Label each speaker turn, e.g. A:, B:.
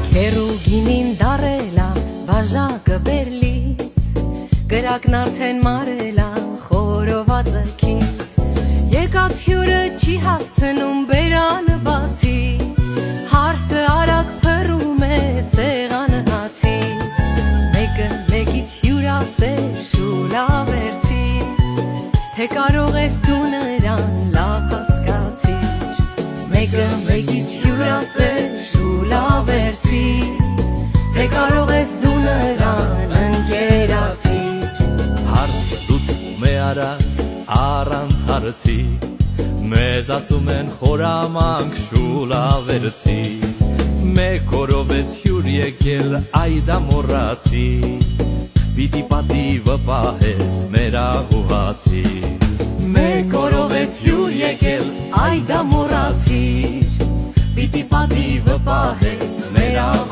A: Քերուգինին դարելա բաժակը բերլից, գրակն արդեն մարելա խորովածը քից, եկած հյուրը չի հասցնում բերանը բացի, հարսը արագ փռում է սեղանը հացի, մեկը մեկից հյուր ասեր շուլավերցի, թե կարող ես դու նրան լավ հասկացիր, մեկը մեկից հյուր ասեր շուլավերցի, թե կարող ես դու նրան ընկերացիր,
B: հարց լուծվում է արագ առանց հարցի, մեզ ասում են խորամանկ շուլավերցի, մեկ օրով ես հյուր եկել այդա մոռացի, պիտի պատիվը պահես մեր աղուհացի, մեկ օրով ես հյուր եկել այդա մոռացիր, պիտի պատիվը պահես մեր աղուհացի